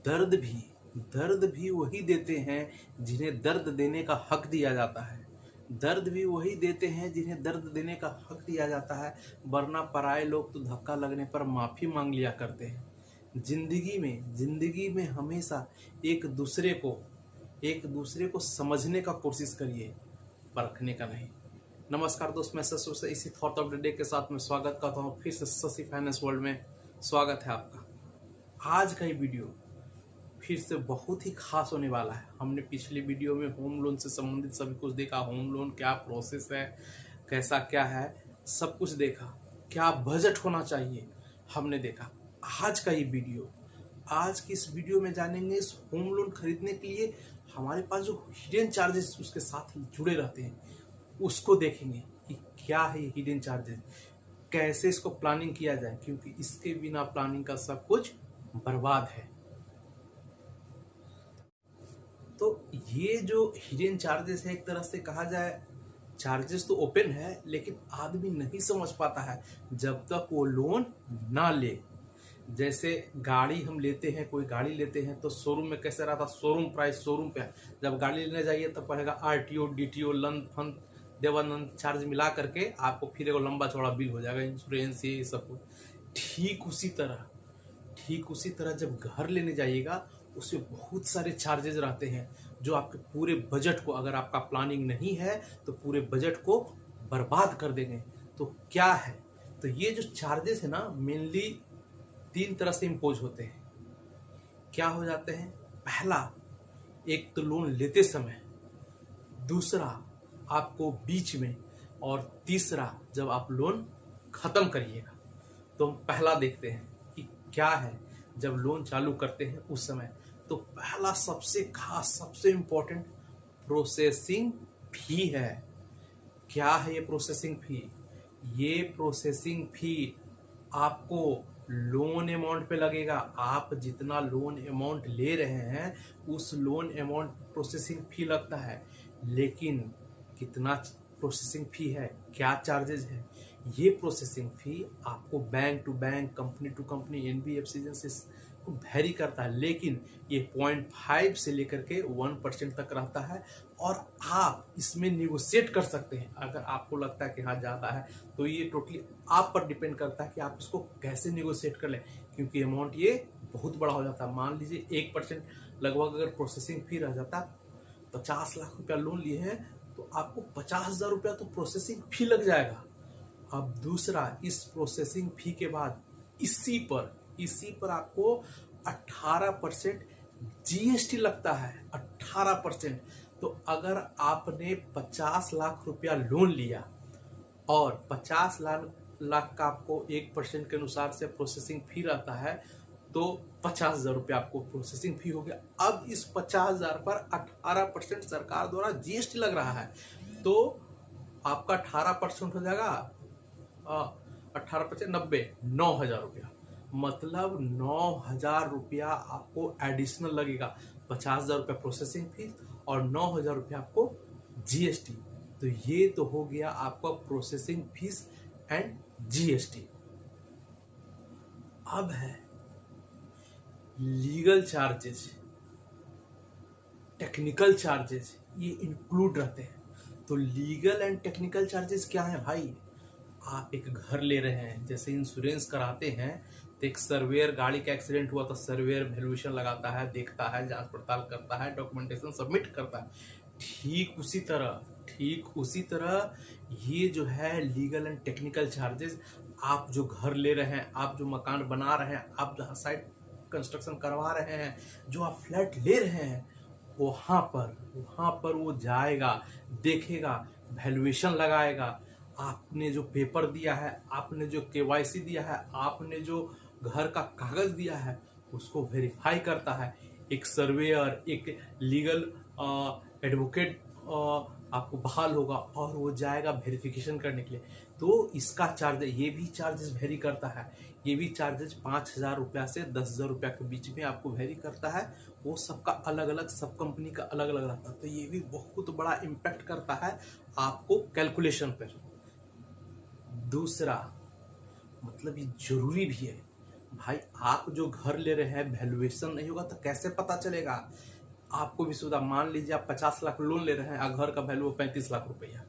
दर्द भी वही देते हैं जिन्हें दर्द देने का हक दिया जाता है। दर्द भी वही देते हैं जिन्हें दर्द देने का हक दिया जाता है, वरना पराये लोग तो धक्का लगने पर माफ़ी मांग लिया करते हैं। जिंदगी में हमेशा एक दूसरे को समझने का कोशिश करिए, परखने का नहीं। नमस्कार दोस्त, मैं शशि से इसी थॉट ऑफ द डे के साथ मैं स्वागत करता हूँ फिर से शशि फाइनेंस वर्ल्ड में। स्वागत है आपका। आज का ये वीडियो फिर से बहुत ही खास होने वाला है। हमने पिछली वीडियो में होम लोन से संबंधित सभी कुछ देखा, होम लोन क्या प्रोसेस है, कैसा क्या है, सब कुछ देखा, क्या बजट होना चाहिए हमने देखा। आज की इस वीडियो में जानेंगे इस होम लोन खरीदने के लिए हमारे पास जो हिडन चार्जेस उसके साथ जुड़े रहते हैं उसको देखेंगे कि क्या है हिडन चार्जेस, कैसे इसको प्लानिंग किया जाए, क्योंकि इसके बिना प्लानिंग का सब कुछ बर्बाद है। तो ये जो हिडन चार्जेस है, एक तरह से कहा जाए चार्जेस तो ओपन है, लेकिन आदमी नहीं समझ पाता है जब तक वो लोन ना ले। जैसे गाड़ी हम लेते हैं, कोई गाड़ी लेते हैं तो शोरूम में कैसे रहता, शोरूम प्राइस शोरूम पे है। जब गाड़ी लेने जाइए तब पड़ेगा आरटीओ, डीटीओ, लन फन देवानंद चार्ज मिला करके आपको फिर एक लंबा चौड़ा बिल हो जाएगा, इंश्योरेंस ये सब कुछ। ठीक उसी तरह जब घर लेने जाइएगा उसमें बहुत सारे चार्जेस रहते हैं जो आपके पूरे बजट को, अगर आपका प्लानिंग नहीं है तो पूरे बजट को बर्बाद कर देंगे। तो क्या है, तो ये जो चार्जेस है ना, मेनली 3 तरह से इम्पोज होते हैं। क्या हो जाते हैं? पहला, एक तो लोन लेते समय, दूसरा आपको बीच में, और तीसरा जब आप लोन खत्म करिएगा। तो हम पहला देखते हैं कि क्या है जब लोन चालू करते हैं उस समय। तो पहला सबसे खास, सबसे इंपॉर्टेंट प्रोसेसिंग फी है। क्या है ये प्रोसेसिंग फी? ये प्रोसेसिंग फी आपको लोन अमाउंट पे लगेगा। आप जितना लोन अमाउंट ले रहे हैं उस लोन अमाउंट प्रोसेसिंग फी लगता है। लेकिन कितना प्रोसेसिंग फी है, क्या चार्जेस है? ये प्रोसेसिंग फी आपको bank to bank, company to company, NBFC जैसे को वेरी करता है, लेकिन ये 0.5 से लेकर के 1% तक रहता है। और आप इसमें निगोशिएट कर सकते हैं। अगर आपको लगता है कि हाँ ज़्यादा है तो ये टोटली आप पर डिपेंड करता है कि आप इसको कैसे निगोशिएट कर लें, क्योंकि अमाउंट ये बहुत बड़ा हो जाता है। मान लीजिए 1% लगभग अगर प्रोसेसिंग फी रह जाता, 50 लाख रुपया लोन लिए हैं तो आपको 50,000 रुपया तो प्रोसेसिंग फी लग जाएगा। अब दूसरा, इस प्रोसेसिंग फी के बाद इसी पर आपको 18% जीएसटी लगता है। 18%। तो अगर आपने 50 लाख रुपया लोन लिया और 50 लाख का आपको 1% के अनुसार से प्रोसेसिंग फी रहता है, तो 50,000 रुपया आपको प्रोसेसिंग फी हो गया। अब इस 50,000 पर 18% सरकार द्वारा जीएसटी लग रहा है, तो आपका 18% हो जाएगा 18% 90, 9,000 रुपया। मतलब 9,000 रुपया आपको एडिशनल लगेगा। 50,000 रुपया प्रोसेसिंग फीस और 9,000 रुपया आपको जीएसटी। तो ये तो हो गया आपका प्रोसेसिंग फीस एंड जीएसटी। अब है लीगल चार्जेस, टेक्निकल चार्जेस, ये इंक्लूड रहते हैं। तो लीगल एंड टेक्निकल चार्जेस क्या है भाई? आप एक घर ले रहे हैं, जैसे इंश्योरेंस कराते हैं तो एक सर्वेयर, गाड़ी का एक्सीडेंट हुआ तो सर्वेयर वैल्यूएशन लगाता है, देखता है, जांच पड़ताल करता है, डॉक्यूमेंटेशन सबमिट करता है। ठीक उसी तरह ये जो है लीगल एंड टेक्निकल चार्जेस, आप जो घर ले रहे हैं, आप जो मकान बना रहे हैं, आप जहाँ साइट कंस्ट्रक्शन करवा रहे हैं, जो आप फ्लैट ले रहे हैं, वहाँ पर वो जाएगा, देखेगा, वैल्यूएशन लगाएगा। आपने जो पेपर दिया है, आपने जो केवाईसी दिया है, आपने जो घर का कागज दिया है, उसको वेरीफाई करता है। एक सर्वेयर, एक लीगल एडवोकेट आपको बहाल होगा और वो जाएगा वेरिफिकेशन करने के लिए। तो इसका चार्ज, ये भी चार्जेस वेरी करता है। ये भी चार्जेस 5,000 रुपया से 10,000 रुपया के बीच में आपको वेरी करता है। वो सबका अलग अलग, सब कंपनी का अलग अलग रहता है। तो ये भी बहुत बड़ा इम्पैक्ट करता है आपको कैलकुलेशन पर। दूसरा, मतलब ये जरूरी भी है, भाई आप जो घर ले रहे हैं वैल्यूएशन नहीं होगा तो कैसे पता चलेगा? आपको भी सुविधा, मान लीजिए आप 50 लाख लोन ले रहे हैं और घर का वैल्यू 35 लाख रुपया,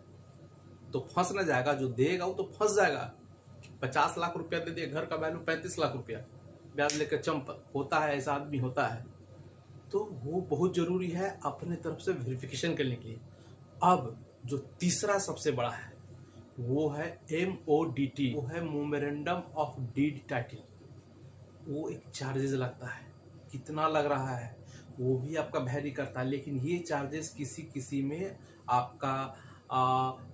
तो फंस ना जाएगा? जो देगा वो तो फंस जाएगा। 50 लाख रुपया दे दिए, घर का वैल्यू 35 लाख रुपया, ब्याज लेकर चंप होता है, ऐसा आदमी होता है। तो वो बहुत जरूरी है अपने तरफ से वेरिफिकेशन करने के लिए। अब जो तीसरा सबसे बड़ा है वो है MODT, वो है मोमेरेंडम ऑफ डीड टाइटल। वो एक चार्जेस लगता है, कितना लग रहा है वो भी आपका वैरी करता है, लेकिन ये चार्जेस किसी किसी में आपका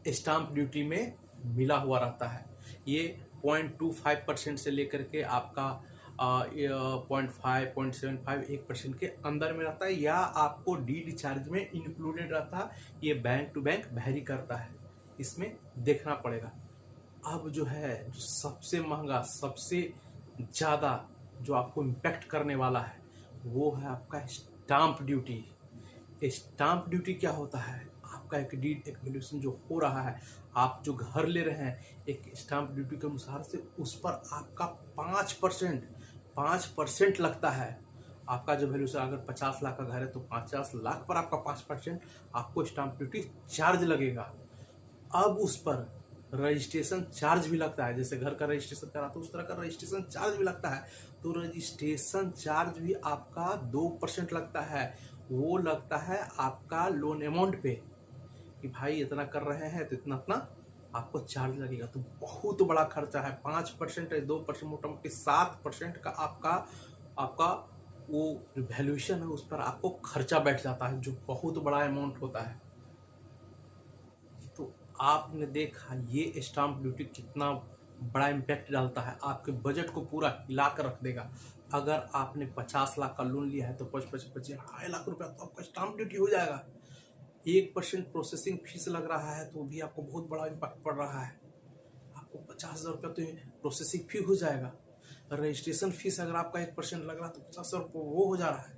स्टाम्प ड्यूटी में मिला हुआ रहता है। ये 0.25% से लेकर के आपका 0.5, 0.75, 1% के अंदर में रहता है, या आपको डीड चार्ज में इंक्लूडेड रहता है। ये बैंक टू बैंक वैरी करता है, इसमें देखना पड़ेगा। अब जो है जो सबसे महंगा, सबसे ज़्यादा जो आपको इम्पैक्ट करने वाला है वो है आपका स्टाम्प ड्यूटी। स्टाम्प ड्यूटी क्या होता है? आपका एक डीड एक्विजिशन जो हो रहा है, आप जो घर ले रहे हैं, एक स्टाम्प ड्यूटी के अनुसार से उस पर आपका 5% लगता है। आपका जो वैल्यू से अगर 50 लाख का घर है तो 50 लाख पर आपका 5% आपको स्टाम्प ड्यूटी चार्ज लगेगा। अब उस पर रजिस्ट्रेशन चार्ज भी लगता है, जैसे घर का रजिस्ट्रेशन करा तो उस तरह का रजिस्ट्रेशन चार्ज भी लगता है। तो रजिस्ट्रेशन चार्ज भी आपका 2% लगता है। वो लगता है आपका लोन अमाउंट पे, कि भाई इतना कर रहे हैं तो इतना इतना आपको चार्ज लगेगा। तो बहुत बड़ा खर्चा है। 5% है, 2%, मोटा मोटी 7% का आपका वो वैल्यूएशन है उस पर आपको खर्चा बैठ जाता है, जो बहुत बड़ा अमाउंट होता है। तो आपने देखा ये स्टाम्प ड्यूटी कितना बड़ा इम्पैक्ट डालता है, आपके बजट को पूरा हिला कर रख देगा। अगर आपने 50 लाख का लोन लिया है तो 25 2.5 लाख रुपया तो आपका स्टाम्प ड्यूटी हो जाएगा। 1% प्रोसेसिंग फीस लग रहा है तो भी आपको बहुत बड़ा इम्पैक्ट पड़ रहा है। आपको 50,000 रुपया तो प्रोसेसिंग फी हो जाएगा। रजिस्ट्रेशन फीस अगर आपका 1% लग रहा है तो 50,000 रुपये वो हो जा रहा है।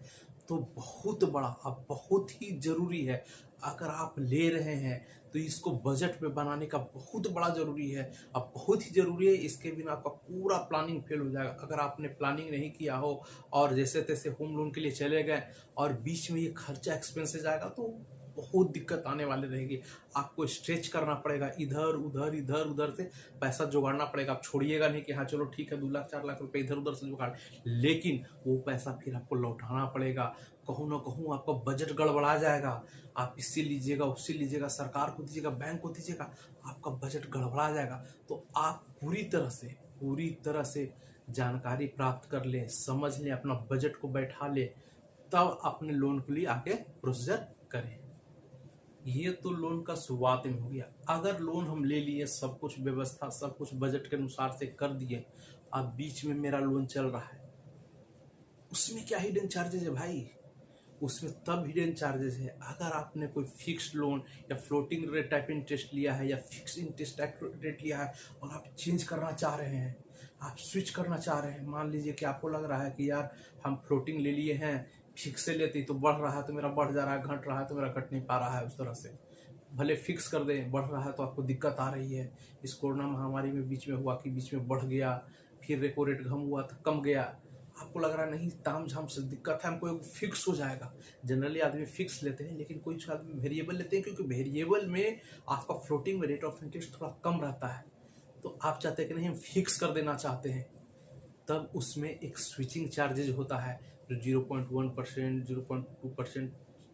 तो बहुत बड़ा, अब बहुत ही जरूरी है, अगर आप ले रहे हैं तो इसको बजट में बनाने का बहुत बड़ा जरूरी है। अब बहुत ही जरूरी है, इसके बिना आपका पूरा प्लानिंग फेल हो जाएगा। अगर आपने प्लानिंग नहीं किया हो और जैसे तैसे होम लोन के लिए चले गए और बीच में ये खर्चा एक्सपेंसेस आएगा तो बहुत दिक्कत आने वाली रहेगी। आपको स्ट्रेच करना पड़ेगा, इधर उधर से पैसा जुगाड़ना पड़ेगा। आप छोड़िएगा नहीं कि हाँ चलो ठीक है 2 लाख 4 लाख रुपए इधर उधर से जुगाड़, लेकिन वो पैसा फिर आपको लौटाना पड़ेगा। कहूँ ना कहूँ आपका बजट गड़बड़ा जाएगा। आप इससे लीजिएगा, उससे लीजिएगा, सरकार को दीजिएगा, बैंक को दीजिएगा, आपका बजट गड़बड़ा जाएगा। तो आप पूरी तरह से जानकारी प्राप्त कर लें, समझ लें, अपना बजट को बैठा लें, तब अपने लोन के लिए आगे प्रोसीजर करें। ये तो लोन का शुरुआत में हो गया। अगर लोन हम ले लिए, सब कुछ व्यवस्था, सब कुछ बजट के अनुसार से कर दिए, अब बीच में मेरा लोन चल रहा है, उसमें क्या हिडन चार्जेस है भाई? उसमें तब हिडन चार्जेस है अगर आपने कोई फिक्स्ड लोन या फ्लोटिंग रेट टाइप इंटरेस्ट लिया है या फिक्स इंटरेस्ट रेट लिया है और आप चेंज करना चाह रहे हैं, आप स्विच करना चाह रहे हैं। मान लीजिए कि आपको लग रहा है कि यार हम फ्लोटिंग ले लिए हैं, फिक्स से लेते तो बढ़ रहा है तो मेरा बढ़ जा रहा है, घट रहा है तो मेरा घट नहीं पा रहा है। उस तरह से भले फिक्स कर दें, बढ़ रहा है तो आपको दिक्कत आ रही है। इस कोरोना महामारी में बीच में हुआ कि बीच में बढ़ गया, फिर रेपो रेट कम हुआ तो कम गया, आपको लग रहा है नहीं ताम झाम से दिक्कत है, हमको फिक्स हो जाएगा। जनरली आदमी फिक्स लेते हैं, लेकिन कुछ आदमी वेरिएबल लेते हैं, क्योंकि वेरिएबल में आपका फ्लोटिंग में रेट ऑफ इंटरेस्ट थोड़ा कम रहता है। तो आप चाहते हैं कि नहीं हम फिक्स कर देना चाहते हैं, तब उसमें एक स्विचिंग चार्जेज होता है जो 0.1%, 0.2%,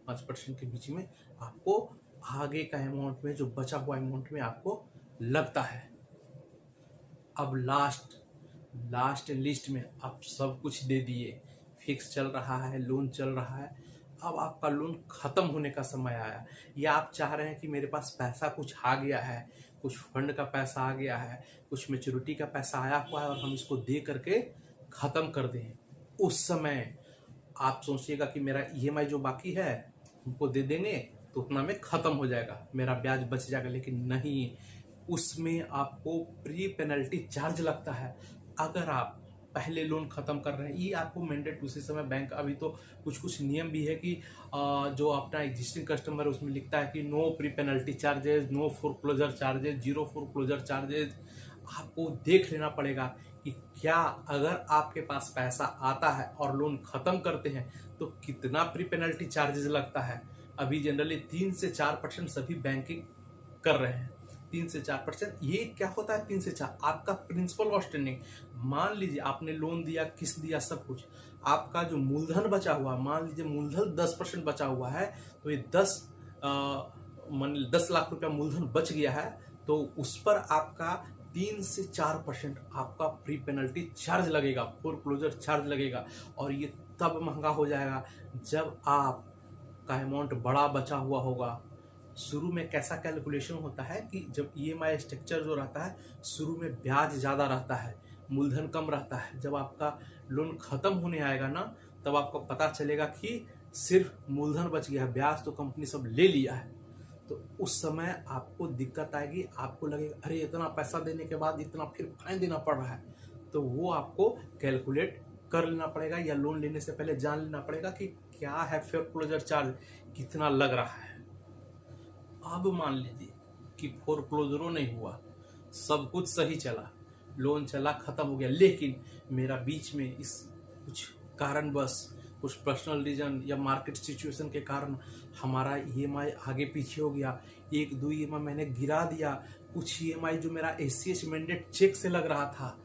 5% के बीच में आपको आगे का अमाउंट में, जो बचा हुआ अमाउंट में आपको लगता है। अब लास्ट लिस्ट में आप सब कुछ दे दिए, फिक्स चल रहा है, लोन चल रहा है, अब आपका लोन खत्म होने का समय आया, या आप चाह रहे हैं कि मेरे पास पैसा कुछ आ गया है, कुछ फंड का पैसा आ गया है, कुछ मैच्योरिटी का पैसा आया हुआ है और हम इसको दे करके खत्म कर दें। उस समय आप सोचिएगा कि मेरा EMI जो बाकी है उनको दे देंगे तो उतना में खत्म हो जाएगा, मेरा ब्याज बच जाएगा। लेकिन नहीं, उसमें आपको प्री पेनल्टी चार्ज लगता है। अगर आप पहले लोन खत्म कर रहे हैं, ये आपको मैंडेट उसी समय बैंक, अभी तो कुछ नियम भी है कि जो अपना एग्जिस्टिंग कस्टमर है उसमें लिखता है कि no pre penalty charges, no foreclosure charges, 0 foreclosure charges. आपको देख लेना पड़ेगा कि क्या अगर आपके पास पैसा आता है और लोन खत्म करते हैं तो कितना प्री पेनल्टी चार्जेस लगता है। अभी जनरली 3 से 4% सभी बैंकिंग कर रहे हैं। 3 से 4%। ये क्या होता है 3 से 4? आपका प्रिंसिपल आउटस्टैंडिंग, मान लीजिए आपने लोन दिया, किस्त दिया, सब कुछ, आपका जो मूलधन बचा हुआ, मान लीजिए मूलधन 10% बचा हुआ है, तो ये 10 लाख रुपया मूलधन बच गया है, तो उस पर आपका 3 से 4% आपका प्री पेनल्टी चार्ज लगेगा, फोरक्लोजर चार्ज लगेगा। और ये तब महंगा हो जाएगा जब आपका अमाउंट बड़ा बचा हुआ होगा। शुरू में कैसा कैलकुलेशन होता है कि जब ईएमआई स्ट्रक्चर जो रहता है, शुरू में ब्याज ज़्यादा रहता है, मूलधन कम रहता है। जब आपका लोन खत्म होने आएगा ना, तब आपको पता चलेगा कि सिर्फ मूलधन बच गया है, ब्याज तो कंपनी सब ले लिया है। तो उस समय आपको दिक्कत आएगी, आपको लगेगा अरे इतना पैसा देने के बाद इतना फिर फाइन देना पड़ रहा है। तो वो आपको कैलकुलेट कर लेना पड़ेगा, या लोन लेने से पहले जान लेना पड़ेगा कि क्या है फोरक्लोजर चार्ज, कितना लग रहा है। अब मान लीजिए कि फोरक्लोजरो नहीं हुआ, सब कुछ सही चला, लोन चला, खत्म हो गया, लेकिन मेरा बीच में इस कुछ कारणवश, कुछ पर्सनल रीजन या मार्केट सिचुएशन के कारण हमारा ईएमआई आगे पीछे हो गया, 1-2 ईएमआई मैंने गिरा दिया, कुछ ईएमआई जो मेरा एसीएच मैंडेट चेक से लग रहा था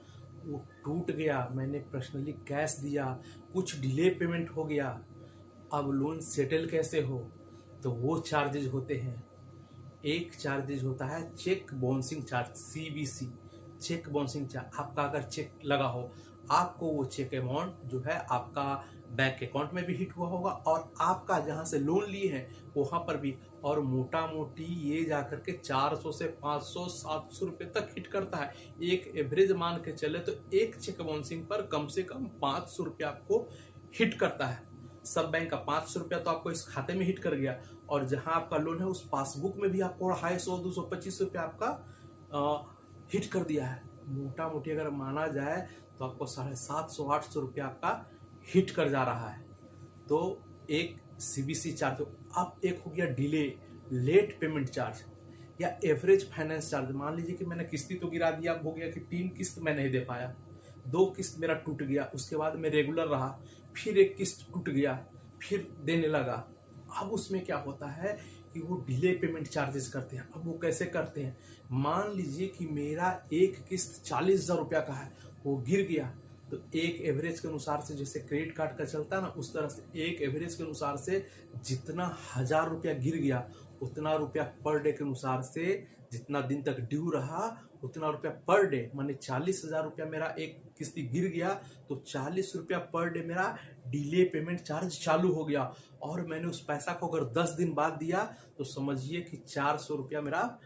वो टूट गया, मैंने पर्सनली कैश दिया, कुछ डिले पेमेंट हो गया। अब लोन सेटल कैसे हो? तो वो चार्जेज होते हैं। एक चार्जेज होता है cheque bouncing charge, CBC, cheque bouncing charge. आपका अगर चेक लगा हो, आपको वो चेक अमाउंट जो है आपका बैंक अकाउंट में भी हिट हुआ होगा, और आपका जहां से लोन लिए हैं वहां पर भी, और मोटा मोटी ये जाकर के 400 से 500 700 रुपये तक हिट करता है। एक एवरेज मान के चले तो एक चेक बाउंसिंग पर कम से कम 500 रुपये आपको हिट करता है। सब बैंक का 500 रुपया तो आपको इस खाते में हिट कर गया, और जहां आपका लोन है उस पासबुक में भी आपको 250 225 रुपया आपका हिट कर दिया है। मोटा मोटी अगर माना जाए तो आपको 750 800 रुपया आपका हिट कर जा रहा है। तो एक सीबीसी चार्ज। अब एक हो गया डिले, लेट पेमेंट चार्ज, या एवरेज फाइनेंस चार्ज। मान लीजिए कि मैंने किस्ती तो गिरा दिया, हो गया कि 3 किस्त मैं नहीं दे पाया, 2 किस्त मेरा टूट गया, उसके बाद मैं रेगुलर रहा, फिर एक किस्त टूट गया, फिर देने लगा। अब उसमें क्या होता है कि वो डिले पेमेंट चार्जेस करते हैं। अब वो कैसे करते हैं? मान लीजिए कि मेरा एक किस्त 40,000 रुपया का है, वो गिर गया, तो एक एवरेज के अनुसार से, जैसे क्रेडिट कार्ड का चलता है ना, उस तरह से एक एवरेज के अनुसार से जितना 1,000 रुपया गिर गया, उतना रुपया पर डे के अनुसार से, जितना दिन तक ड्यू रहा उतना रुपया पर डे, माने 40,000 रुपया मेरा एक किस्ती गिर गया, तो 40 रुपया पर डे मेरा डिले पेमेंट चार्ज चालू हो गया। और मैंने उस पैसा को अगर 10 दिन बाद दिया तो समझिए कि 400 रुपया मेरा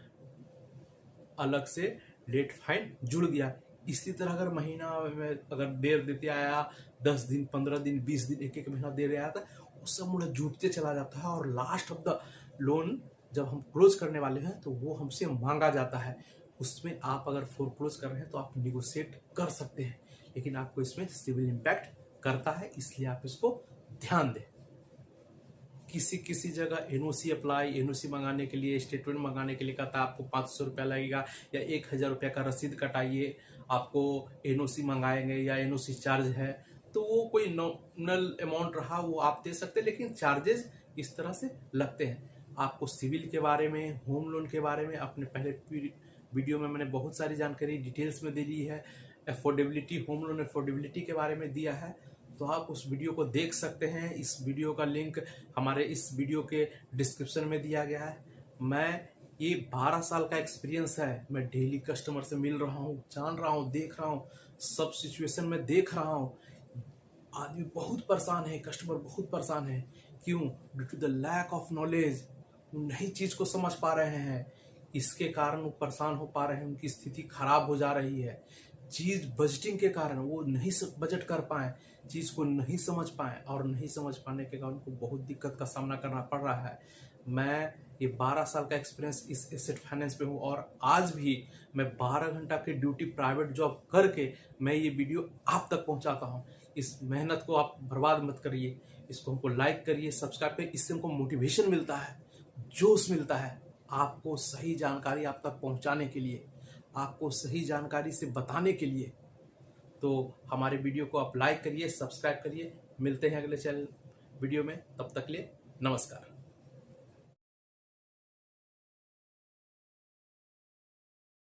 अलग से लेट फाइन जुड़ गया। इसी तरह अगर महीना में अगर देर देते आया, 10 दिन 15 दिन 20 दिन, एक एक महीना देर आया था, वो सब मुझे जुटते चला जाता है, और लास्ट ऑफ द लोन जब हम क्लोज करने वाले हैं तो वो हमसे मांगा जाता है। उसमें आप अगर फोरक्लोज कर रहे हैं तो आप निगोशिएट कर सकते हैं, लेकिन आपको इसमें सिविल इम्पैक्ट करता है, इसलिए आप इसको ध्यान दें। किसी किसी जगह एनओसी अप्लाई, एनओसी मंगाने के लिए, स्टेटमेंट मंगाने के लिए कहता है आपको 500 रुपया लगेगा, या 1,000 रुपया का रसीद कटाइए, आपको एनओसी मंगाएंगे, या एनओसी चार्ज है। तो वो कोई नॉमिनल अमाउंट रहा वो आप दे सकते हैं, लेकिन चार्जेस इस तरह से लगते हैं। आपको सिविल के बारे में, होम लोन के बारे में अपने पहले वीडियो में मैंने बहुत सारी जानकारी डिटेल्स में दे दी है। अफोर्डेबिलिटी, होम लोन अफोर्डेबिलिटी के बारे में दिया है, तो आप उस वीडियो को देख सकते हैं। इस वीडियो का लिंक हमारे इस वीडियो के डिस्क्रिप्शन में दिया गया है। ये 12 साल का एक्सपीरियंस है, मैं डेली कस्टमर से मिल रहा हूँ, जान रहा हूँ, देख रहा हूँ, सब सिचुएशन में देख रहा हूँ। आदमी बहुत परेशान है, कस्टमर बहुत परेशान है। क्यों? Due to the lack of knowledge, वो नई चीज को समझ पा रहे हैं, इसके कारण वो परेशान हो पा रहे हैं, उनकी स्थिति खराब हो जा रही है। चीज बजटिंग के कारण वो नहीं बजट कर पाए, चीज को नहीं समझ पाए, और नहीं समझ पाने के कारण उनको बहुत दिक्कत का सामना करना पड़ रहा है। मैं ये 12 साल का एक्सपीरियंस इस एसेट फाइनेंस पे हूँ, और आज भी मैं 12 घंटा की ड्यूटी प्राइवेट जॉब करके मैं ये वीडियो आप तक पहुंचाता हूँ। इस मेहनत को आप बर्बाद मत करिए, इसको हमको लाइक करिए, सब्सक्राइब करिए, इससे हमको मोटिवेशन मिलता है, जोश मिलता है आपको सही जानकारी आप तक पहुंचाने के लिए, आपको सही जानकारी से बताने के लिए। तो हमारे वीडियो को आप लाइक करिए, सब्सक्राइब करिए। मिलते हैं अगले चैनल वीडियो में, तब तक के लिए नमस्कार।